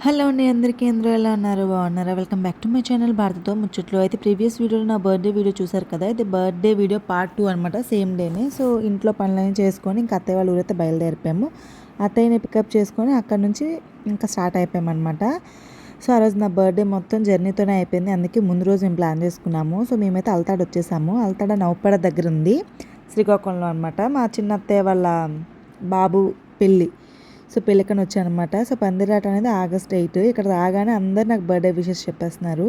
Hello అండి అందరికీ అందరూ ఎలా ఉన్నారు బాగున్నారా welcome back to my channel భారతితో ముచ్చట్లు అయితే ప్రీవియస్ వీడియోలో నా బర్త్డే వీడియో చూసారు కదా ఇది బర్త్డే వీడియో పార్ట్ 2 అనమాట సేమ్ డేనే సో ఇంట్లో పనులన్నీ చేసుకొని ఇంకా అత్తయ్య వాళ్ళ ఊరైతే బయలుదేరిపోయాము అత్తయ్యని పికప్ చేసుకొని అక్కడ నుంచి ఇంకా స్టార్ట్ అయిపోయాము అనమాట సో ఆ రోజు నా బర్త్డే మొత్తం జర్నీతోనే అయిపోయింది అందుకే ముందు రోజు మేము ప్లాన్ చేసుకున్నాము సో మేమైతే అల్తాడ వచ్చేసాము అల్తాడ నౌపడ దగ్గర ఉంది శ్రీకాకుళంలో అనమాట మా చిన్న అత్తయ్య వాళ్ళ బాబు పెళ్ళి సో పెళ్ళికని వచ్చానమాట సో పందిరాట అనేది ఆగస్ట్ 8 ఇక్కడ రాగానే అందరు నాకు బర్త్డే విషెస్ చెప్పేస్తున్నారు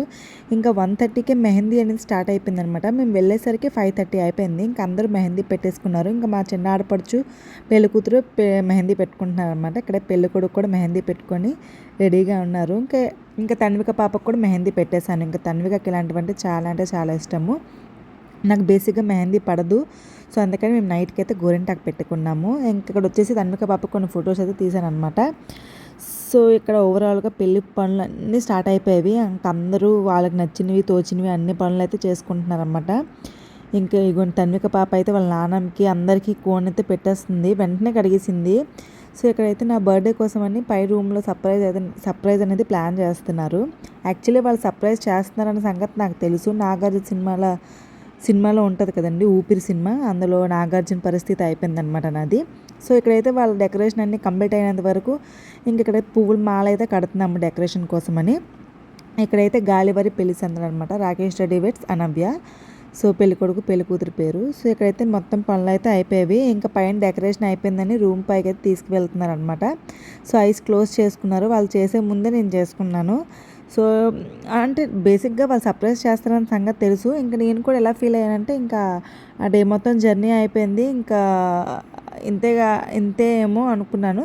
ఇంకా 1:30కే మెహందీ అనేది స్టార్ట్ అయిపోయింది అనమాట మేము వెళ్ళేసరికి 5:30 అయిపోయింది ఇంకా అందరూ మెహందీ పెట్టేసుకున్నారు ఇంకా మా చిన్న ఆడపడుచు పెళ్లి కూతురు మెహందీ పెట్టుకుంటున్నారు అనమాట ఇక్కడ పెళ్లి కొడుకు కూడా మెహందీ పెట్టుకొని రెడీగా ఉన్నారు ఇంకా తన్విక పాపకు కూడా మెహందీ పెట్టేశాను ఇంకా తన్వికకి ఇలాంటివంటే అంటే చాలా ఇష్టము నాకు బేసిక్గా మెహందీ పడదు సో అందుకని మేము నైట్కి అయితే గోరింటాకు పెట్టుకున్నాము ఇంకా ఇక్కడ వచ్చేసి తన్విక పాప కొన్ని ఫొటోస్ అయితే తీసాను అనమాట సో ఇక్కడ ఓవరాల్గా పెళ్లి పనులు అన్నీ స్టార్ట్ అయిపోయేవి ఇంకా అందరూ వాళ్ళకి నచ్చినవి తోచినవి అన్ని పనులు అయితే చేసుకుంటున్నారు అనమాట ఇంకా ఇగోండి తన్విక పాప అయితే వాళ్ళ నాన్నకి అందరికీ కోన్ అయితే పెట్టేస్తుంది వెంటనే కడిగేసింది సో ఇక్కడైతే నా బర్త్డే కోసం అని పై రూమ్లో సర్ప్రైజ్ అనేది ప్లాన్ చేస్తున్నారు యాక్చువల్లీ వాళ్ళు సర్ప్రైజ్ చేస్తున్నారనే సంగతి నాకు తెలుసు నాగార్జున సినిమాలో ఉంటుంది కదండి ఊపిరి సినిమా అందులో నాగార్జున పరిస్థితి అయిపోయిందనమాట నాది సో ఇక్కడైతే వాళ్ళ డెకరేషన్ అన్ని కంప్లీట్ అయినంత వరకు ఇక్కడైతే పువ్వుల మాల అయితే కడుతున్నాము డెకరేషన్ కోసమని ఇక్కడైతే గాలివారి పెళ్లి సందడి అనమాట రాకేష్ రెడ్డి వెట్స్ అనవ్య సో పెళ్లి కొడుకు పెళ్లి కూతురు పేరు సో ఇక్కడైతే మొత్తం పనులు అయితే అయిపోయేవి ఇంకా పైన డెకరేషన్ అయిపోయిందని రూమ్ పైకి అయితే తీసుకువెళ్తున్నారు అనమాట సో ఐస్ క్లోజ్ చేసుకున్నారు వాళ్ళు చేసే ముందే నేను చేసుకున్నాను సో అంటే బేసిక్గా వాళ్ళు సర్ప్రైజ్ చేస్తారని సంగతి తెలుసు ఇంకా నేను కూడా ఎలా ఫీల్ అయ్యానంటే ఇంకా ఆ డే మొత్తం జర్నీ అయిపోయింది ఇంకా ఇంతే ఏమో అనుకున్నాను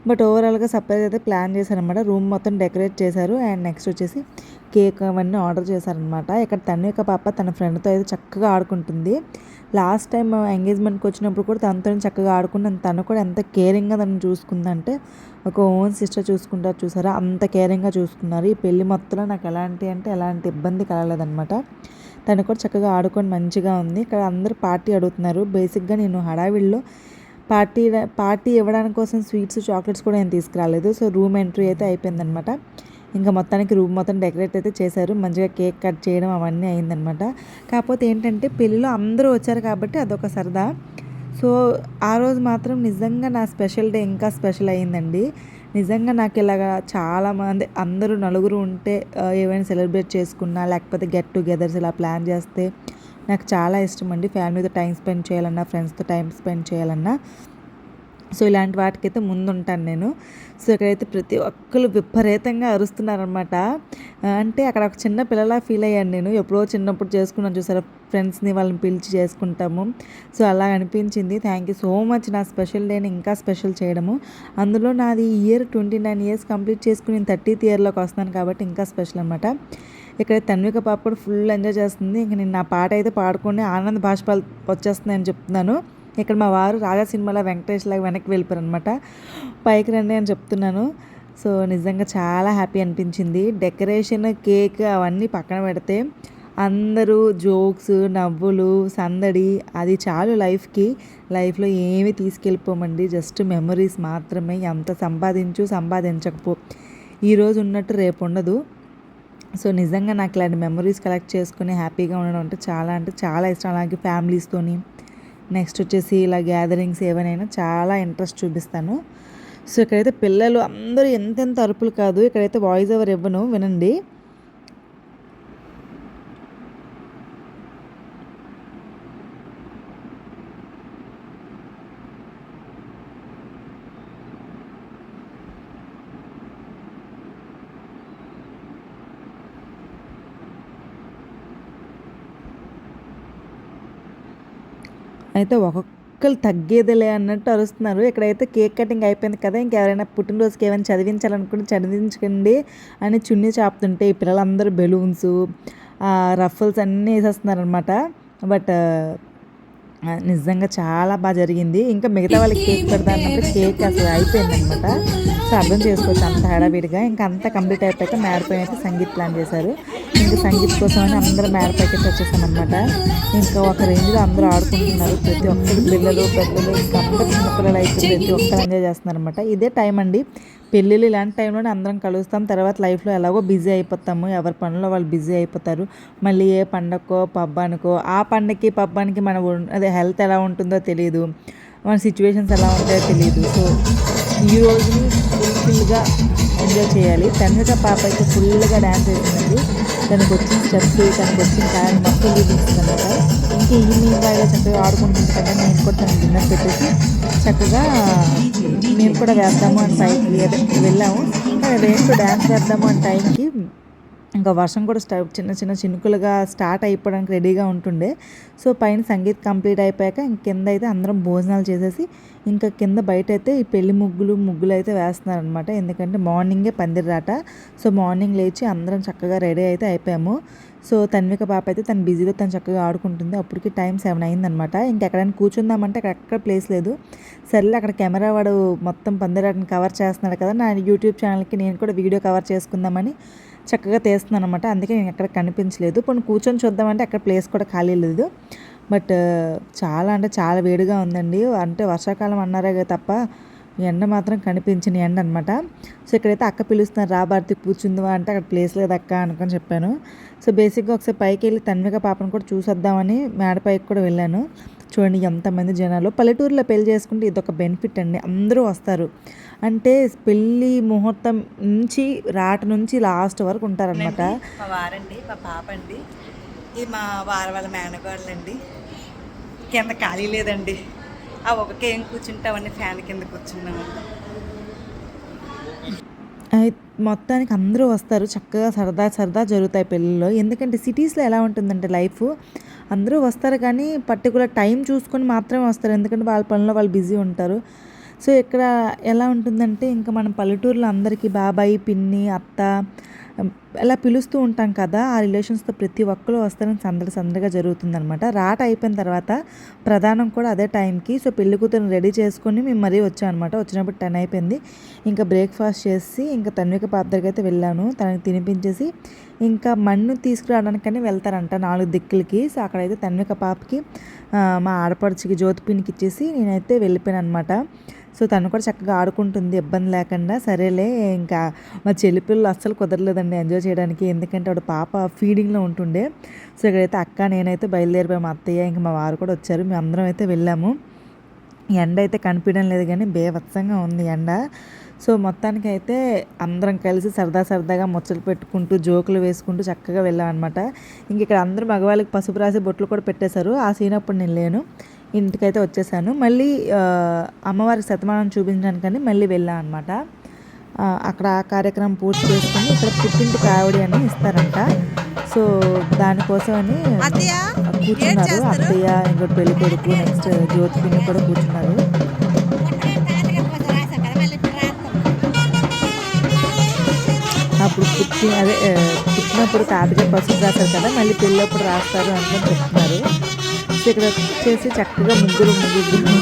బట్ ఓవరాల్గా సర్ప్రైజ్ అయితే ప్లాన్ చేశారనమాట రూమ్ మొత్తం డెకరేట్ చేశారు అండ్ నెక్స్ట్ వచ్చేసి కేక్ అవన్నీ ఆర్డర్ చేశారనమాట ఇక్కడ తన్విక పాప తన ఫ్రెండ్తో అయితే చక్కగా ఆడుకుంటుంది లాస్ట్ టైం ఎంగేజ్మెంట్కి వచ్చినప్పుడు కూడా తనతో చక్కగా ఆడుకున్నాను తను కూడా ఎంత కేరింగ్గా తను చూసుకుందంటే ఒక ఓన్ సిస్టర్ చూసుకుంటారు చూసారా అంత కేరింగ్గా చూసుకున్నారు ఈ పెళ్లి మొత్తంలో నాకు ఎలాంటి ఇబ్బంది కలగలేదన్నమాట తను కూడా చక్కగా ఆడుకొని మంచిగా ఉంది ఇక్కడ అందరూ పార్టీ అడుగుతున్నారు బేసిక్గా నేను హడావిడిలో పార్టీ ఇవ్వడానికి కోసం స్వీట్స్ చాక్లెట్స్ కూడా నేను తీసుకురాలేదు సో రూమ్ ఎంట్రీ అయితే అయిపోయిందనమాట ఇంకా మొత్తానికి రూమ్ మొత్తం డెకరేట్ అయితే చేశారు మంచిగా కేక్ కట్ చేయడం అవన్నీ అయిందనమాట కాకపోతే ఏంటంటే పెళ్ళిలో అందరూ వచ్చారు కాబట్టి అదొక సరదా సో ఆ రోజు మాత్రం నిజంగా నా స్పెషల్ డే ఇంకా స్పెషల్ అయ్యిందండి నిజంగా నాకు ఇలాగా చాలామంది అందరూ నలుగురు ఉంటే ఏవైనా సెలబ్రేట్ చేసుకున్నా లేకపోతే గెట్ టుగెదర్స్ ఇలా ప్లాన్ చేస్తే నాకు చాలా ఇష్టం అండి ఫ్యామిలీతో టైం స్పెండ్ చేయాలన్నా ఫ్రెండ్స్తో టైం స్పెండ్ చేయాలన్నా సో ఇలాంటి వాటికైతే ముందుంటాను నేను సో ఇక్కడైతే ప్రతి ఒక్కరు విపరీతంగా అరుస్తున్నారనమాట అంటే అక్కడ ఒక చిన్న పిల్లలా ఫీల్ అయ్యాను నేను ఎప్పుడో చిన్నప్పుడు చేసుకున్నాను చూసారా ఫ్రెండ్స్ని వాళ్ళని పిలిచి చేసుకుంటాము సో అలా అనిపించింది థ్యాంక్ యూ సో మచ్ నా స్పెషల్ డేని ఇంకా స్పెషల్ చేయడము అందులో నాది ఇయర్ 29 ఇయర్స్ కంప్లీట్ చేసుకుని 30th ఇయర్లోకి వస్తున్నాను కాబట్టి ఇంకా స్పెషల్ అనమాట ఇక్కడ తన్విక పాప కూడా ఫుల్ ఎంజాయ్ చేస్తుంది ఇంక నేను నా పాట అయితే పాడుకొని ఆనంద బాష్పాలు వచ్చేస్తున్నాయని చెప్తున్నాను ఇక్కడ మా వారు రాజా సినిమాలో వెంకటేష్ లాగా వెనక్కి వెళ్ళిపోయారు అనమాట పైకి రండి అని చెప్తున్నాను సో నిజంగా చాలా హ్యాపీ అనిపించింది డెకరేషన్ కేక్ అవన్నీ పక్కన పెడితే అందరూ జోక్స్ నవ్వులు సందడి అది చాలు లైఫ్లో ఏమీ తీసుకెళ్ళిపోమండి జస్ట్ మెమరీస్ మాత్రమే ఎంత సంపాదించకపో ఈరోజు ఉన్నట్టు రేపు ఉండదు సో నిజంగా నాకు ఇలాంటి మెమరీస్ కలెక్ట్ చేసుకుని హ్యాపీగా ఉండడం అంటే చాలా ఇష్టం అలాగే ఫ్యామిలీస్తోని నెక్స్ట్ వచ్చేసి ఇలా గ్యాదరింగ్స్ ఏవైనా చాలా ఇంట్రెస్ట్ చూపిస్తాను సో ఇక్కడైతే పిల్లలు అందరూ ఎంతెంత అరుపులు కాదు ఇక్కడైతే వాయిస్ ఓవర్ ఇవ్వను వినండి అయితే ఒక్కొక్కరు తగ్గేదిలే అన్నట్టు అరుస్తున్నారు ఇక్కడైతే కేక్ కటింగ్ అయిపోయింది కదా ఇంకెవరైనా పుట్టినరోజుకి ఏమైనా చదివించాలనుకుంటే చదివించకండి అని చున్నీ చాపుతుంటే ఈ పిల్లలందరూ బెలూన్స్ రఫల్స్ అన్నీ వేసేస్తున్నారనమాట బట్ నిజంగా చాలా బాగా జరిగింది ఇంకా మిగతా వాళ్ళకి కేక్ పెడతానప్పుడు కేక్ అసలు అయిపోయిందనమాట సో అర్థం చేసుకోవచ్చు అంత హడావిడిగా ఇంకా అంతా కంప్లీట్ అయిపోయాక మేడపైన అయితే సంగీత్ ప్లాన్ చేశారు ఇంకా సంగీత్ కోసం అని అందరూ మేడ పైకి వచ్చేసాను అనమాట. ఇంకా ఒక రేంజ్లో అందరూ ఆడుకుంటున్నారు. ప్రతి ఒక్కరు పిల్లలు పెద్దలు ఇంకా అందరూ చిన్నపిల్లలు అయితే ప్రతి ఒక్కరు ఎంజాయ్ చేస్తున్నారు అనమాట. ఇదే టైం అండి పెళ్ళిళ్ళు. ఇలాంటి టైంలోనే అందరం కలుస్తాం. తర్వాత లైఫ్లో ఎలాగో బిజీ అయిపోతాము, ఎవరి పనుల్లో వాళ్ళు బిజీ అయిపోతారు. మళ్ళీ ఏ పండగకో పబ్బానికో ఆ పండగకి పబ్బానికి మన అదే హెల్త్ ఎలా ఉంటుందో తెలియదు, మన సిచ్యువేషన్స్ ఎలా ఉంటాయో తెలియదు. సో ఈ రోజుని ఫుల్ఫిల్గా ఎంజాయ్ చేయాలి. తన్విక పాప అయితే ఫుల్గా డ్యాన్స్ వేసిందండి. తనకు వచ్చిన స్టెప్స్, తనకు వచ్చిన టైం మొత్తం చూపిస్తుంది అనమాట. ఇంకా ఈవినింగ్ ఇలా చక్కగా ఆడుకుంటుంది కదా, నేను కూడా తనకు డిన్నర్ పెట్టేసి చక్కగా నేను కూడా వేద్దాము అని పైకి వెళ్ళాము. కానీ రెండు డ్యాన్స్ వేద్దాము అని టైంకి ఇంకా వర్షం కూడా చిన్న చిన్న చినుకులుగా స్టార్ట్ అయిపోవడానికి రెడీగా ఉంటుండే. సో పైన సంగీత్ కంప్లీట్ అయిపోయాక ఇంక కింద అయితే అందరం భోజనాలు చేసేసి ఇంకా కింద బయట అయితే ఈ పెళ్లి ముగ్గులు అయితే వేస్తున్నారనమాట. ఎందుకంటే మార్నింగే పందిరాట. సో మార్నింగ్ లేచి అందరం చక్కగా రెడీ అయితే అయిపోయాము. సో తన్విక పాప అయితే తను బిజీగా తను చక్కగా ఆడుకుంటుంది. అప్పటికి టైం 7 అయిందనమాట. ఇంకెక్కడైనా కూర్చుందామంటే అక్కడ ప్లేస్ లేదు. సర్లే అక్కడ కెమెరా వాడు మొత్తం పందిరాటని కవర్ చేస్తున్నాడు కదా, నా యూట్యూబ్ ఛానల్కి నేను కూడా వీడియో కవర్ చేసుకుందామని చక్కగా తీస్తున్నాను అనమాట. అందుకే నేను ఎక్కడ కనిపించలేదు. పోనీ కూర్చొని చూద్దామంటే అక్కడ ప్లేస్ కూడా ఖాళీ లేదు. బట్ చాలా అంటే చాలా వేడిగా ఉందండి. అంటే వర్షాకాలం అన్నారే తప్ప ఎండ మాత్రం కనిపించిన ఎండ అనమాట. సో ఇక్కడైతే అక్క పిలుస్తున్నారు, రా భారతి కూర్చుందివా అంటే అక్కడ ప్లేస్ లేదు అక్క అనుకొని చెప్పాను. సో బేసిక్గా ఒకసారి పైకి వెళ్ళి తన్విక పాపను కూడా చూసొద్దామని మేడ పైకి కూడా వెళ్ళాను. చూడండి ఎంతమంది జనాలు. పల్లెటూరులో పెళ్లి చేసుకుంటే ఇదొక బెనిఫిట్ అండి, అందరూ వస్తారు. అంటే పెళ్ళి ముహూర్తం నుంచి రాట నుంచి లాస్ట్ వరకు ఉంటారనమాట. మా వారండి, మా పాప అండి, ఇది మా వారి వాళ్ళ మేనగాళ్ళండి. కింద ఖాళీ లేదండి, ఆ ఒకకే ఏం కూర్చుంటామండి, ఫ్యాన్ కింద కూర్చున్నామండి. మొత్తానికి అందరూ వస్తారు, చక్కగా సరదా జరుగుతాయి పెళ్ళిలో. ఎందుకంటే సిటీస్లో ఎలా ఉంటుందంటే లైఫ్, అందరూ వస్తారు కానీ పర్టికులర్ టైం చూసుకొని మాత్రమే వస్తారు. ఎందుకంటే వాళ్ళ పనిలో వాళ్ళు బిజీ ఉంటారు. సో ఇక్కడ ఎలా ఉంటుందంటే ఇంకా మనం పల్లెటూరులో అందరికీ బాబాయ్, పిన్ని, అత్త ఇలా పిలుస్తూ ఉంటాం కదా, ఆ రిలేషన్స్తో ప్రతి ఒక్కరు వస్తారని సందడిగా జరుగుతుందనమాట. రాట అయిపోయిన తర్వాత ప్రధానం కూడా అదే టైంకి. సో పెళ్లి కూతురుని రెడీ చేసుకొని మేము మరీ వచ్చాం అనమాట. వచ్చినప్పుడు 10 అయిపోయింది. ఇంకా బ్రేక్ఫాస్ట్ చేసి ఇంకా తన్విక పాప దగ్గరికి అయితే వెళ్ళాను. తనకి తినిపించేసి ఇంకా మన్ను తీసుకురావడానికని వెళ్తారంట 4 దిక్కులకి. సో అక్కడైతే తన్విక పాపకి మా ఆడపడుచుకి జ్యోతిపిన్నికి ఇచ్చేసి నేనైతే వెళ్ళిపోయాను అనమాట. సో తను కూడా చక్కగా ఆడుకుంటుంది ఇబ్బంది లేకుండా. సరేలే ఇంకా మా చెల్లిపిల్లలు అస్సలు కుదరలేదండి ఎంజాయ్ చేయడానికి, ఎందుకంటే వాడు పాప ఫీడింగ్లో ఉంటుండే. సో ఇక్కడైతే అక్క నేనైతే బయలుదేరిపోయాము. అత్తయ్య ఇంకా మా వారు కూడా వచ్చారు. మేము అందరం అయితే వెళ్ళాము. ఎండ అయితే కనిపించడం లేదు కానీ బేవత్సంగా ఉంది ఎండ. సో మొత్తానికి అయితే అందరం కలిసి సరదాగా ముచ్చట్లు పెట్టుకుంటూ జోకులు వేసుకుంటూ చక్కగా వెళ్ళామన్నమాట. ఇంక ఇక్కడ అందరూ మగవాళ్ళకి పసుపు రాసి బొట్లు కూడా పెట్టేశారు. ఆ సీన్ అప్పుడు నేను లేను, ఇంటికైతే వచ్చేసాను. మళ్ళీ అమ్మవారికి శతమానం చూపించడానికని మళ్ళీ వెళ్ళాను అనమాట. అక్కడ ఆ కార్యక్రమం పూర్తి చేసుకుని ఇక్కడ పుట్టింటి కావడి అని ఇస్తారంట. సో దానికోసం అని కూర్చున్నారు అత్తయ్య, ఇంకోటి పెళ్లి కొడుకు, నెక్స్ట్ జ్యోతిపిన్ని కూడా కూర్చున్నారు. అప్పుడు పుట్టినప్పుడు తాతగారు పసుపు రాస్తారు కదా, మళ్ళీ పెళ్ళప్పుడు రాస్తారు అనుకొని చెప్తున్నారు. సో ఇక్కడ వచ్చేసి చక్కగా ముగ్గురు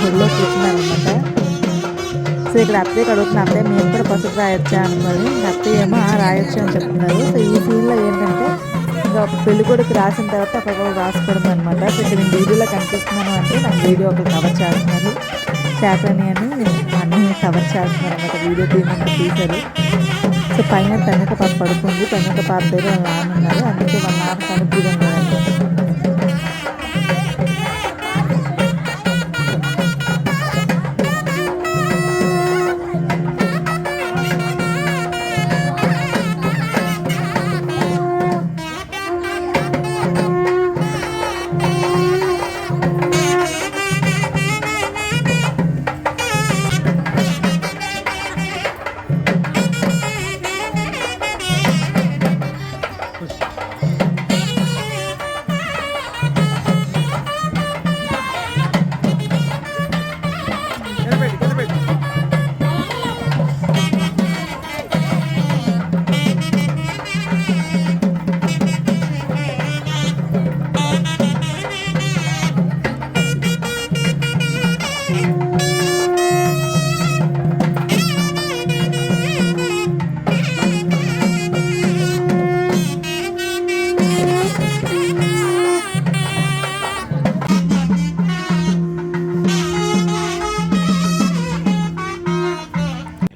ఊళ్ళో కూర్చున్నారనమాట. సో ఇక్కడ అత్తయ్యకి అడుగుతున్న, అత్తయ్య మేము కూడా పసుపు రాయొచ్చా అనుకోని, అత్తయ్య ఏమో రాయొచ్చు అని చెప్తున్నారు. సో ఈ సీన్లో ఏంటంటే ఇంకా పెళ్లి కొడుకు రాసిన తర్వాత ఒకరు రాసుకోవడం అనమాట. సో ఇక్కడ నేను వీడియోలో కనిపిస్తున్నాను అంటే నాకు వీడియో ఒకరు కవర్ చేస్తున్నారు, శాఖని అని అన్నీ కవర్ చేస్తున్నారు అనమాట. వీడియో తీశారు. సో పైన తనక పాప పడుకుంది, తనక పాప దగ్గర వాళ్ళ నాన్న ఉన్నారు, అందుకే వాళ్ళ నాన్న కనుక్కుంది.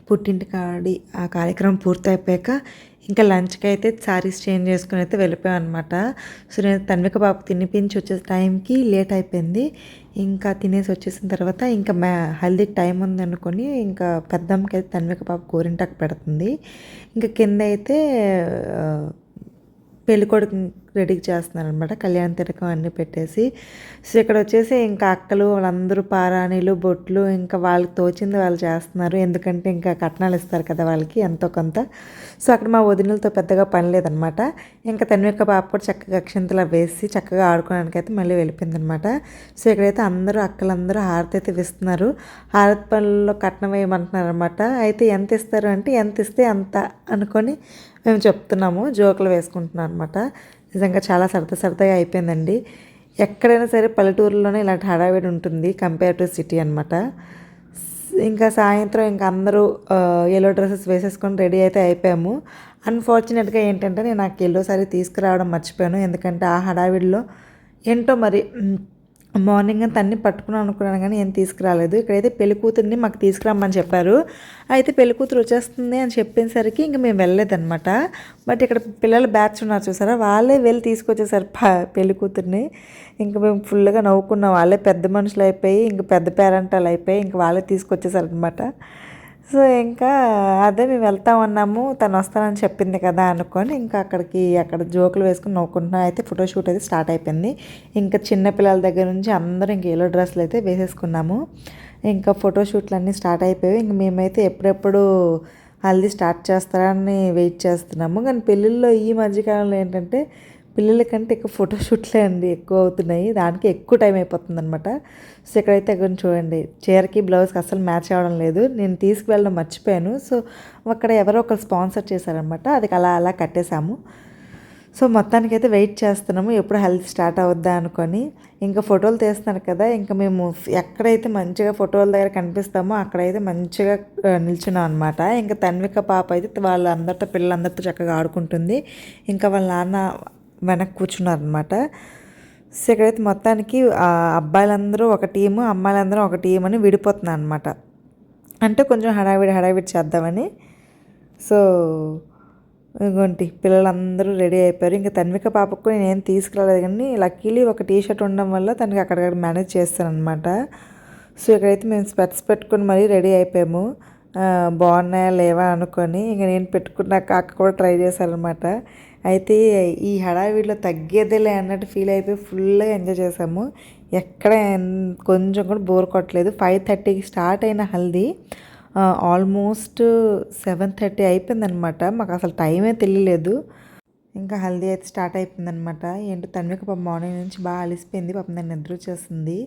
పుట్టింటి కాడి ఆ కార్యక్రమం పూర్తయిపోయాక ఇంకా లంచ్కి అయితే శారీస్ చేంజ్ చేసుకుని అయితే వెళ్ళిపోయాం అనమాట. సో నేను తన్విక బాబు తినిపించి వచ్చే టైంకి లేట్ అయిపోయింది. ఇంకా తినేసి వచ్చేసిన తర్వాత ఇంకా హల్దీకి టైం ఉంది అనుకొని ఇంకా పెద్దమ్మకి అయితే తన్విక బాబు గోరింటాకు పెడుతుంది. ఇంకా కింద అయితే పెళ్ళికొడుకు రెడీ చేస్తున్నారు అనమాట. కళ్యాణ తిలకం అన్నీ పెట్టేసి. సో ఇక్కడ వచ్చేసి ఇంకా అక్కలు వాళ్ళందరూ పారాణీలు బొట్లు ఇంకా వాళ్ళకి తోచింది వాళ్ళు చేస్తున్నారు. ఎందుకంటే ఇంకా కట్నాలు ఇస్తారు కదా వాళ్ళకి ఎంతో కొంత. సో అక్కడ మా వదినలతో పెద్దగా పని లేదనమాట. ఇంకా తన్విక పాప కూడా చక్కగా అక్షంతలా వేసి చక్కగా ఆడుకోవడానికి అయితే మళ్ళీ వెళ్ళిపోయింది అనమాట. సో ఇక్కడైతే అందరూ అక్కలందరూ హారతి అయితే ఇస్తున్నారు. హారతి పనుల్లో కట్నం వేయమంటున్నారు అనమాట. అయితే ఎంత ఇస్తారు అంటే ఎంత ఇస్తే అంత అనుకొని మేము చెప్తున్నాము, జోకులు వేసుకుంటున్నాం అనమాట. నిజంగా చాలా సరదాగా అయిపోయిందండి. ఎక్కడైనా సరే పల్లెటూరులోనే ఇలాంటి హడావిడి ఉంటుంది కంపేర్ టు సిటీ అనమాట. ఇంకా సాయంత్రం ఇంకా అందరూ ఎల్లో డ్రెస్సెస్ వేసేసుకొని రెడీ అయితే అయిపోయాము. అన్ఫార్చునేట్గా ఏంటంటే నేను నాకు ఎల్లో సారీ తీసుకురావడం మర్చిపోయాను. ఎందుకంటే ఆ హడావిడిలో ఏంటో మరి మార్నింగ్ అంతా అన్నీ పట్టుకున్నాను అనుకున్నాను కానీ ఏం తీసుకురాలేదు. ఇక్కడైతే పెళ్ళికూతురిని మాకు తీసుకురామని చెప్పారు. అయితే పెళ్ళికూతురు వచ్చేస్తుంది అని చెప్పేసరికి ఇంక మేము వెళ్ళలేదన్నమాట. బట్ ఇక్కడ పిల్లలు బ్యాచ్ ఉన్నారు చూసారా, వాళ్ళే వెళ్ళి తీసుకొచ్చేసారు పెళ్ళికూతురిని. ఇంకా మేము ఫుల్గా నవ్వుకున్నాం. వాళ్ళే పెద్ద మనుషులు అయిపోయి ఇంక పెద్ద పేరెంటాలు అయిపోయి ఇంక వాళ్ళే తీసుకొచ్చేసారు అనమాట. సో ఇంకా అదే మేము వెళ్తామన్నాము, తను వస్తానని చెప్పింది కదా అనుకొని ఇంకా అక్కడ జోకులు వేసుకుని నవ్వుకుంటున్నాం. అయితే ఫోటోషూట్ అయితే స్టార్ట్ అయిపోయింది. ఇంకా చిన్నపిల్లల దగ్గర నుంచి అందరూ ఇంక ఎల్లో డ్రెస్సులు అయితే వేసేసుకున్నాము. ఇంకా ఫోటోషూట్లు అన్నీ స్టార్ట్ అయిపోయాయి. ఇంక మేమైతే ఎప్పుడెప్పుడు హల్దీ స్టార్ట్ చేస్తారని వెయిట్ చేస్తున్నాము. కానీ పెళ్ళిళ్ళలో ఈ మధ్యకాలంలో ఏంటంటే పిల్లల కంటే ఎక్కువ ఫోటోషూట్లే అండి ఎక్కువ అవుతున్నాయి. దానికి ఎక్కువ టైం అయిపోతుంది అనమాట. సో ఇక్కడైతే కొంచెం చూడండి, చీరకి బ్లౌజ్కి అస్సలు మ్యాచ్ అవ్వడం లేదు. నేను తీసుకువెళ్ళడం మర్చిపోయాను. సో అక్కడ ఎవరో ఒకరు స్పాన్సర్ చేశారనమాట. అది అలా కట్టేశాము. సో మొత్తానికైతే వెయిట్ చేస్తున్నాము ఎప్పుడు హెల్త్ స్టార్ట్ అవుద్దా అనుకొని. ఇంకా ఫోటోలు తీస్తున్నారు కదా, ఇంకా మేము ఎక్కడైతే మంచిగా ఫోటోల దగ్గర కనిపిస్తామో అక్కడైతే మంచిగా నిల్చున్నాం అనమాట. ఇంకా తన్విక పాప అయితే వాళ్ళందరితో పిల్లలందరితో చక్కగా ఆడుకుంటుంది. ఇంకా వాళ్ళ నాన్న వెనక్కి కూర్చున్నారనమాట. సో ఇక్కడైతే మొత్తానికి అబ్బాయిలందరూ ఒక టీము, అమ్మాయిలందరూ ఒక టీం అని విడిపోతున్నారు అనమాట. అంటే కొంచెం హడావిడి చేద్దామని. సో ఇగోంటి పిల్లలందరూ రెడీ అయిపోయారు. ఇంకా తన్విక పాపకు నేనేం తీసుకురాలేదు కానీ లక్కీలీ ఒక టీషర్ట్ ఉండడం వల్ల తనకి అక్కడక్కడ మేనేజ్ చేస్తాను అనమాట. సో ఇక్కడైతే మేము స్పెట్స్ పెట్టుకొని మరీ రెడీ అయిపోయాము. బాగున్నాయా లేవా అనుకొని ఇంకా నేను పెట్టుకున్నాక అక్క కూడా ట్రై చేశారనమాట. అయితే ఈ హడావిడిలో తగ్గేదేలే అన్నట్టు ఫీల్ అయిపోయి ఫుల్గా ఎంజాయ్ చేసాము. ఎక్కడ కొంచెం కూడా బోర్ కొట్టలేదు. 5:30కి స్టార్ట్ అయిన హల్దీ ఆల్మోస్ట్ 7:30 అయిపోయిందనమాట. మాకు అసలు టైమే తెలియలేదు. ఇంకా హల్దీ అయితే స్టార్ట్ అయిపోయిందనమాట. ఏంటో తన్విక పాప మార్నింగ్ నుంచి బాగా అలిసిపోయింది. పాపం దాన్ని నిద్ర వచ్చేస్తుంది.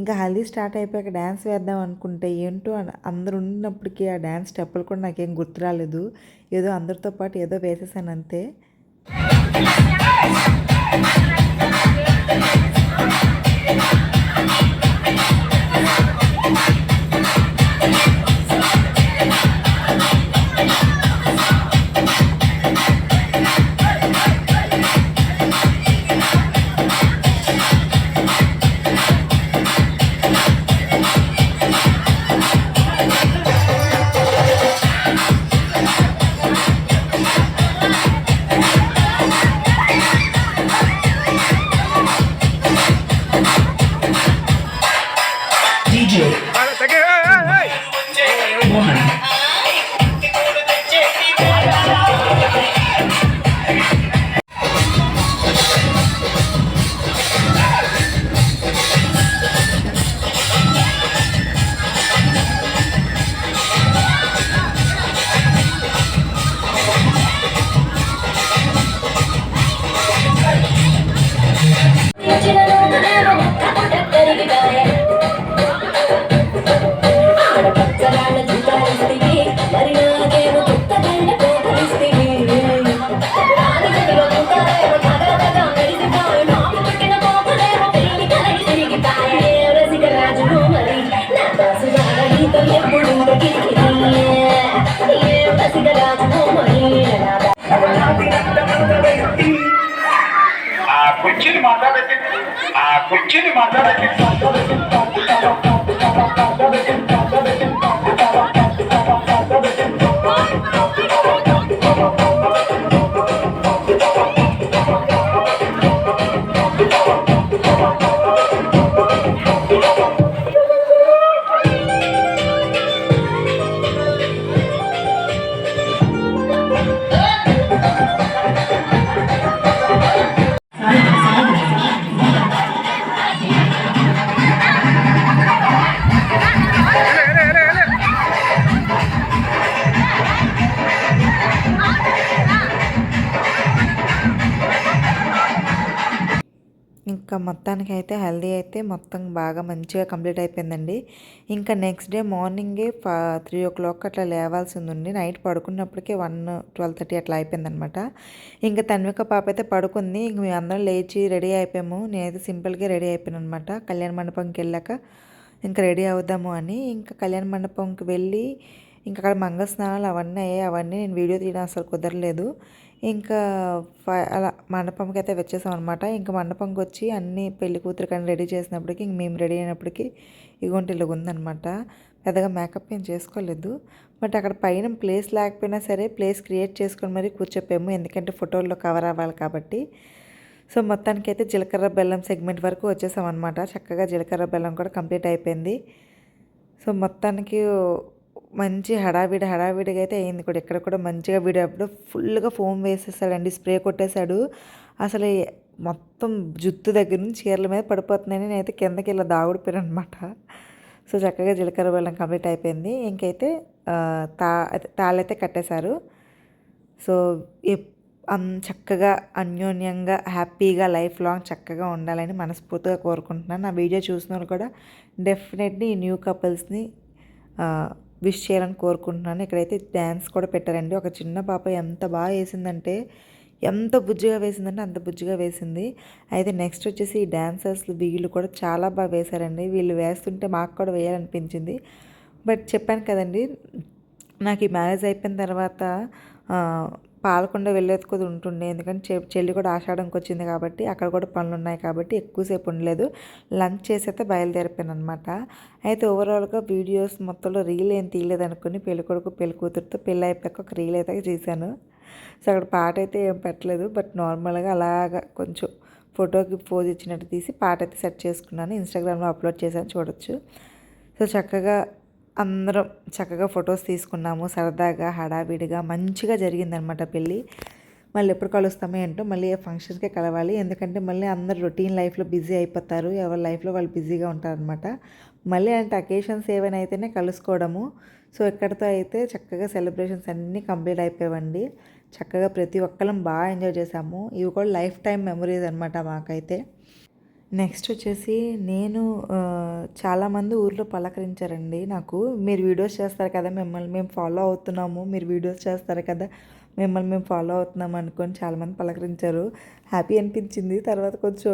ఇంకా హల్దీ స్టార్ట్ అయిపోయాక డ్యాన్స్ వేద్దాం అనుకుంటే ఏంటో అందరు ఉన్నప్పటికీ ఆ డ్యాన్స్ స్టెప్పులు కూడా నాకేం గుర్తు రాలేదు. ఏదో అందరితో పాటు ఏదో వేసేసాను అంతే. కుర్చీని మాట్లాడండి. ఇంకా మొత్తానికైతే హల్దీ అయితే మొత్తం బాగా మంచిగా కంప్లీట్ అయిపోయిందండి. ఇంకా నెక్స్ట్ డే మార్నింగే 3 అట్లా లేవాల్సింది ఉండి నైట్ పడుకున్నప్పటికే 12:30 అట్లా అయిపోయిందనమాట. ఇంకా తన్విక పాప అయితే పడుకుంది. ఇంక మేము అందరం లేచి రెడీ అయిపోయాము. నేనైతే సింపుల్గా రెడీ అయిపోయాను అనమాట. కళ్యాణ మండపంకి వెళ్ళాక ఇంకా రెడీ అవుదాము అని ఇంకా కళ్యాణ మండపంకి వెళ్ళి ఇంకా అక్కడ మంగళస్నానాలు అవన్నీ అయ్యాయి. అవన్నీ నేను వీడియో తీయడం అసలు కుదరలేదు. ఇంకా అలా మండపంకి అయితే వచ్చేసాం అనమాట. ఇంకా మండపంకి వచ్చి అన్నీ పెళ్లి కూతురు కానీ రెడీ చేసినప్పటికీ ఇంక మేము రెడీ అయినప్పటికీ ఇగోంటి ఇలా ఉందనమాట. పెద్దగా మేకప్ ఏం చేసుకోలేదు. బట్ అక్కడ పైన ప్లేస్ లేకపోయినా సరే ప్లేస్ క్రియేట్ చేసుకొని మరీ కూర్చోపోయాము. ఎందుకంటే ఫోటోల్లో కవర్ అవ్వాలి కాబట్టి. సో మొత్తానికైతే జీలకర్ర బెల్లం సెగ్మెంట్ వరకు వచ్చేసాం అనమాట. చక్కగా జీలకర్ర బెల్లం కూడా కంప్లీట్ అయిపోయింది. సో మొత్తానికి మంచి హడావిడిగా అయితే అయింది కూడా. ఇక్కడ కూడా మంచిగా వీడప్పుడు ఫుల్గా ఫోమ్ వేసేసాడండి, స్ప్రే కొట్టేశాడు. అసలు మొత్తం జుత్తు దగ్గర నుంచి చీరల మీద పడిపోతున్నాయని నేనైతే కిందకి ఇలా దాగుడిపోయాను అనమాట. సో చక్కగా జీలకర్ర బెల్లం కంప్లీట్ అయిపోయింది. ఇంకైతే తాళైతే కట్టేశారు. సో చక్కగా అన్యోన్యంగా హ్యాపీగా లైఫ్ లాంగ్ చక్కగా ఉండాలని మనస్ఫూర్తిగా కోరుకుంటున్నాను. నా వీడియో చూసిన వాళ్ళు కూడా డెఫినెట్లీ ఈ న్యూ కపుల్స్ని విష్ చేయాలని కోరుకుంటున్నాను. ఇక్కడైతే డ్యాన్స్ కూడా పెట్టారండి. ఒక చిన్న పాప ఎంత బాగా వేసిందంటే, ఎంత బుజ్జిగా వేసిందంటే అంత బుజ్జిగా వేసింది. అయితే నెక్స్ట్ వచ్చేసి ఈ డాన్సర్స్లు వీళ్ళు కూడా చాలా బాగా వేశారండి. వీళ్ళు వేస్తుంటే మాకు కూడా వేయాలనిపించింది. బట్ చెప్పాను కదండి, నాకు ఈ మ్యారేజ్ అయిపోయిన తర్వాత పాలకొండ వెళ్ళేది కూడా ఉంటుండే. ఎందుకంటే చెల్లి కూడా ఆషాఢంకి వచ్చింది కాబట్టి అక్కడ కూడా పనులు ఉన్నాయి కాబట్టి ఎక్కువసేపు ఉండలేదు. లంచ్ చేసి అయితే బయలుదేరిపోయాను అనమాట. అయితే ఓవరాల్గా వీడియోస్ మొత్తంలో రీల్ ఏం తీయలేదు అనుకుని పెళ్ళికొడుకు పెళ్లి కూతురుతో పెళ్ళి అయిపోయాక ఒక రీల్ అయితే చేశాను. సో అక్కడ పాట అయితే ఏం పెట్టలేదు. బట్ నార్మల్గా అలాగా కొంచెం ఫోటోకి పోజ్ ఇచ్చినట్టు తీసి పాట అయితే సెట్ చేసుకున్నాను. ఇన్స్టాగ్రామ్లో అప్లోడ్ చేశాను, చూడొచ్చు. సో అందరం చక్కగా ఫొటోస్ తీసుకున్నాము. సరదాగా హడావిడిగా మంచిగా జరిగిందనమాట పెళ్ళి. మళ్ళీ ఎప్పుడు కలుస్తామో ఏంటో, మళ్ళీ ఏ ఫంక్షన్స్కే కలవాలి. ఎందుకంటే మళ్ళీ అందరు రొటీన్ లైఫ్లో బిజీ అయిపోతారు. ఎవరి లైఫ్లో వాళ్ళు బిజీగా ఉంటారనమాట. మళ్ళీ అంటే అకేషన్స్ ఏవైనా అయితేనే కలుసుకోవడము. సో ఇక్కడితో అయితే చక్కగా సెలబ్రేషన్స్ అన్నీ కంప్లీట్ అయిపోయావండి. చక్కగా ప్రతి ఒక్కరం బాగా ఎంజాయ్ చేసాము. ఇవి కూడా లైఫ్ టైం మెమరీస్ అనమాట మాకైతే. నెక్స్ట్ వచ్చేసి చాలామంది ఊర్లో పలకరించారండి నాకు. మీరు వీడియోస్ చేస్తారు కదా, మిమ్మల్ని మేము ఫాలో అవుతున్నాము, మీరు వీడియోస్ చేస్తారు కదా, మిమ్మల్ని మేము ఫాలో అవుతున్నాము అనుకొని చాలామంది పలకరించారు. హ్యాపీ అనిపించింది. తర్వాత కొంచెం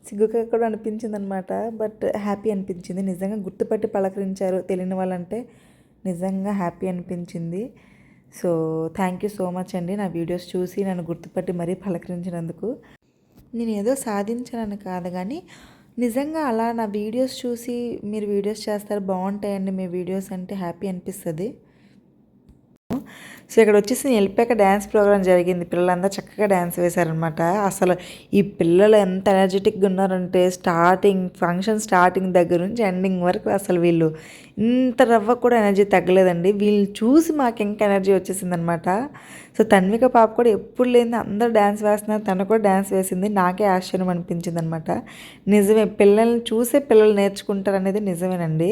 సిగ్గుగా కూడా అనిపించింది అనమాట. బట్ హ్యాపీ అనిపించింది. నిజంగా గుర్తుపట్టి పలకరించారు తెలియని వాళ్ళంటే నిజంగా హ్యాపీ అనిపించింది. So thank you so much అండి, నా వీడియోస్ చూసి నన్ను గుర్తుపట్టి మరీ పలకరించినందుకు. నేను ఏదో సాధించానని కాదు కానీ నిజంగా అలా నా వీడియోస్ చూసి మీరు వీడియోస్ చేస్తారు, బాగుంటాయండి మీ వీడియోస్ అంటే హ్యాపీ అనిపిస్తుంది. సో ఇక్కడ వచ్చేసి నేను వెళ్ళిపోయాక డ్యాన్స్ ప్రోగ్రామ్ జరిగింది. పిల్లలందరూ చక్కగా డ్యాన్స్ వేశారనమాట. అసలు ఈ పిల్లలు ఎంత ఎనర్జెటిక్గా ఉన్నారంటే ఫంక్షన్ స్టార్టింగ్ దగ్గర నుంచి ఎండింగ్ వరకు అసలు వీళ్ళు ఇంత రవ్వ కూడా ఎనర్జీ తగ్గలేదండి. వీళ్ళని చూసి మాకు ఇంకా ఎనర్జీ వచ్చేసిందనమాట. సో తన్విక పాప కూడా ఎప్పుడు లేని అందరూ డ్యాన్స్ వేస్తున్నారు, తను కూడా డ్యాన్స్ వేసింది. నాకే ఆశ్చర్యం అనిపించింది అనమాట. నిజమే, పిల్లల్ని చూసే పిల్లలు నేర్చుకుంటారు అనేది నిజమేనండి.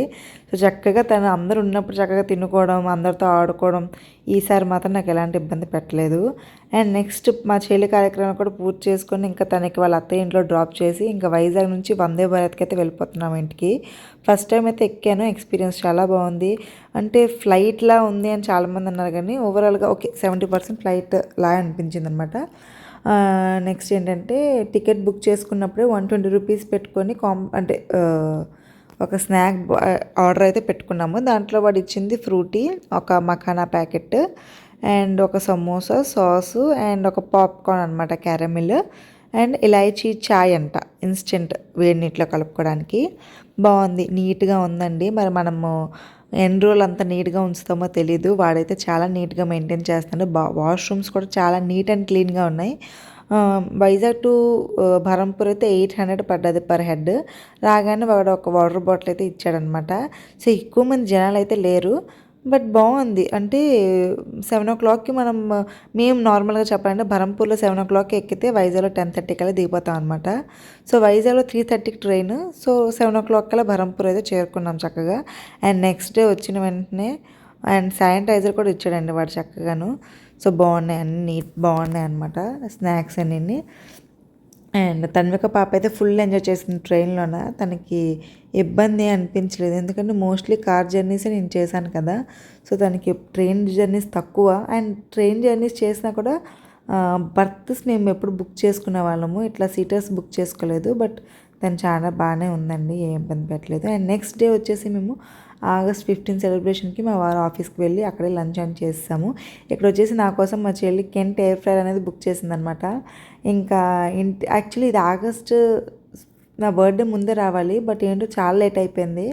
సో చక్కగా తను అందరూ ఉన్నప్పుడు చక్కగా తినుకోవడం, అందరితో ఆడుకోవడం, ఈసారి మాత్రం నాకు ఎలాంటి ఇబ్బంది పెట్టలేదు. అండ్ నెక్స్ట్ మా చెల్లి కార్యక్రమం కూడా పూర్తి చేసుకొని ఇంకా తనకి వాళ్ళ అత్తయ్య ఇంట్లో డ్రాప్ చేసి ఇంకా వైజాగ్ నుంచి వందే భారత్కి అయితే వెళ్ళిపోతున్నాం ఇంటికి. ఫస్ట్ టైం అయితే ఎక్కాను, ఎక్స్పీరియన్స్ చాలా బాగుంది. అంటే ఫ్లైట్లా ఉంది అని చాలామంది అన్నారు కానీ ఓవరాల్గా ఓకే 70% ఫ్లైట్ లా అనిపించింది అనమాట. నెక్స్ట్ ఏంటంటే టికెట్ బుక్ చేసుకున్నప్పుడే 120 రూపీస్ పెట్టుకొని ఒక స్నాక్ ఆర్డర్ అయితే పెట్టుకున్నాము. దాంట్లో వాడు ఇచ్చింది ఫ్రూటీ, ఒక మఖానా ప్యాకెట్ అండ్ ఒక సమోసా సాసు అండ్ ఒక పాప్కార్న్ అనమాట, క్యారమిల్ అండ్ ఇలాచీ చాయ్ అంట, ఇన్స్టెంట్ వేడి నీటిలో కలుపుకోవడానికి. బాగుంది, నీట్గా ఉందండి. మరి మనము ఎన్ని రోజులు అంత నీట్గా ఉంచుతామో తెలీదు. వాడైతే చాలా నీట్గా మెయింటైన్ చేస్తాడు. వాష్రూమ్స్ కూడా చాలా నీట్ అండ్ క్లీన్గా ఉన్నాయి. వైజాగ్ టు బరంపూర్ అయితే 800 పడ్డది పర్ హెడ్. రాగానే వాడు ఒక వాటర్ బాటిల్ అయితే ఇచ్చాడనమాట. సో ఎక్కువ మంది జనాలు అయితే లేరు, బట్ బాగుంది. అంటే 7 o'clockకి మేము నార్మల్గా చెప్పాలంటే బరంపూర్లో 7 o'clockకి ఎక్కితే వైజాగ్లో 10:30 కల్లా దిగిపోతాం అనమాట. సో వైజాగ్లో 3:30కి ట్రైన్. సో 7 o'clock కల్లా బరంపూర్ అయితే చేరుకున్నాం చక్కగా. అండ్ నెక్స్ట్ డే వచ్చిన వెంటనే అండ్ శానిటైజర్ కూడా ఇచ్చాడండి వాడు చక్కగాను. సో బాగున్నాయి, అన్నీ బాగున్నాయి అనమాట స్నాక్స్ అన్నీ. అండ్ తన్విక పాప అయితే ఫుల్ ఎంజాయ్ చేసింది ట్రైన్లోన. తనకి ఇబ్బంది అనిపించలేదు, ఎందుకంటే మోస్ట్లీ కార్ జర్నీసే నేను చేశాను కదా. సో తనకి ట్రైన్ జర్నీస్ తక్కువ. అండ్ ట్రైన్ జర్నీస్ చేసినా కూడా బర్త్స్ మేము ఎప్పుడు బుక్ చేసుకునే వాళ్ళము, ఇట్లా సీటర్స్ బుక్ చేసుకోలేదు. బట్ తను చాలా బాగానే ఉందండి, ఏ ఇబ్బంది పెట్టలేదు. అండ్ నెక్స్ట్ డే వచ్చేసి మేము ఆగస్ట్ 15 సెలబ్రేషన్కి మా వారు ఆఫీస్కి వెళ్ళి అక్కడే లంచ్ అని చేసాము. ఇక్కడ వచ్చేసి నా కోసం మా చెల్లి కెంట్ ఎయిర్ ఫ్రైర్ అనేది బుక్ చేసిందనమాట. ఇంకా యాక్చువల్లీ ఇది నా బర్త్డే ముందే రావాలి, బట్ ఏంటో చాలా లేట్ అయిపోయింది.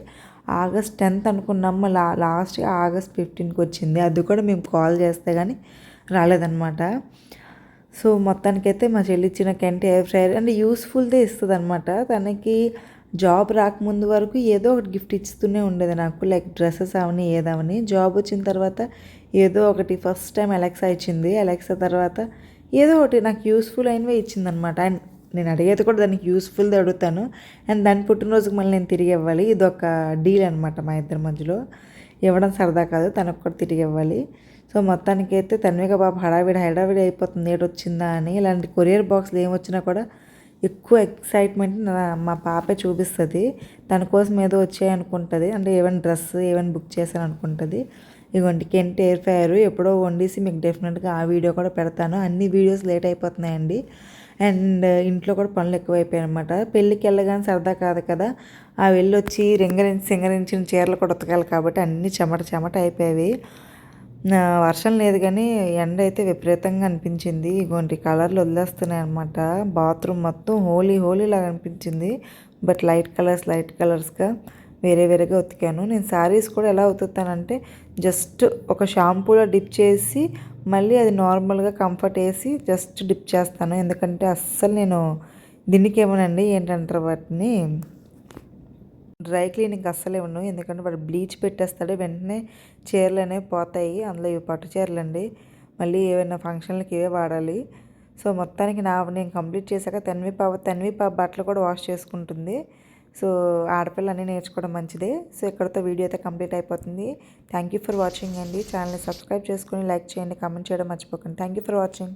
ఆగస్ట్ 10th అనుకున్నాము, లాస్ట్గా ఆగస్ట్ 15కి వచ్చింది. అది కూడా మేము కాల్ చేస్తే కానీ రాలేదన్నమాట. సో మొత్తానికైతే మా చెల్లి ఇచ్చిన కెంట్ ఎయిర్ ఫ్రైయర్ అంటే యూస్ఫుల్దే ఇస్తుంది అనమాట. తనకి జాబ్ రాకముందు వరకు ఏదో ఒకటి గిఫ్ట్ ఇస్తూనే ఉండేది నాకు, లైక్ డ్రెస్సెస్ అవని ఏదవని. జాబ్ వచ్చిన తర్వాత ఏదో ఒకటి, ఫస్ట్ టైం అలెక్సా ఇచ్చింది. అలెక్సా తర్వాత ఏదో ఒకటి నాకు యూస్ఫుల్ అయినవే ఇచ్చిందనమాట. అండ్ నేను అడిగేది కూడా దానికి యూస్ఫుల్ది అడుగుతాను. అండ్ దాని పుట్టినరోజుకి మళ్ళీ నేను తిరిగి ఇవ్వాలి. ఇది ఒక డీల్ అనమాట మా ఇద్దరి మధ్యలో. ఇవ్వడం సరదా కాదు, తనకు కూడా తిరిగి ఇవ్వాలి. సో మొత్తానికైతే తన్విక పాప హడావిడి అయిపోతుంది ఏడొచ్చిందా అని. ఇలాంటి కొరియర్ బాక్స్లు ఏమొచ్చినా కూడా ఎక్కువ ఎక్సైట్మెంట్ మా పాపే చూపిస్తుంది. తన కోసం ఏదో వచ్చాయి అనుకుంటుంది, అంటే ఏమైనా డ్రెస్ ఏమైనా బుక్ చేశాను అనుకుంటుంది. ఇదిగోండి కెంట్ ఎయిర్ ఫ్రైయర్ ఎప్పుడో వండేసి మీకు డెఫినెట్గా ఆ వీడియో కూడా పెడతాను. అన్ని వీడియోస్ లేట్ అయిపోతున్నాయండి. అండ్ ఇంట్లో కూడా పనులు ఎక్కువైపోయాయి అనమాట. పెళ్ళికి వెళ్ళగానే సరదా కాదు కదా, ఆ వెళ్ళొచ్చి సింగరించిన చీరలు కూడా ఉతకాలి కాబట్టి అన్నీ చెమట అయిపోయాయి. వర్షం లేదు కానీ ఎండ అయితే విపరీతంగా అనిపించింది. ఇగోంటి కలర్లు వదిలేస్తున్నాయి అనమాట. బాత్రూమ్ మొత్తం హోలీ లాగా అనిపించింది. బట్ లైట్ కలర్స్గా వేరేగా ఉతికాను. నేను శారీస్ కూడా ఎలా ఉతుకుతానంటే జస్ట్ ఒక షాంపూలో డిప్ చేసి మళ్ళీ అది నార్మల్గా కంఫర్ట్ వేసి జస్ట్ డిప్ చేస్తాను. ఎందుకంటే అస్సలు నేను దీనికి ఏమోనండి ఏంటంటారు వాటిని, డ్రై క్లీనింగ్ అస్సలే ఉన్నావు. ఎందుకంటే వాడు బ్లీచ్ పెట్టేస్తాడు, వెంటనే చీరలు అనేవి పోతాయి. అందులో ఇవి పట్టు చీరలు అండి, మళ్ళీ ఏమైనా ఫంక్షన్లకి ఇవే వాడాలి. సో మొత్తానికి నేను కంప్లీట్ చేశాక తన్వి పాప బట్టలు కూడా వాష్ చేసుకుంటుంది. సో ఆడపిల్ల అన్నీ నేర్చుకోవడం మంచిదే. సో ఇక్కడతో వీడియో అయితే కంప్లీట్ అయిపోతుంది. థ్యాంక్ యూ ఫర్ వాచింగ్ అండి. ఛానల్ని సబ్స్క్రైబ్ చేసుకొని లైక్ చేయండి, కామెంట్ చేయడం మర్చిపోకండి. Thank you for watching.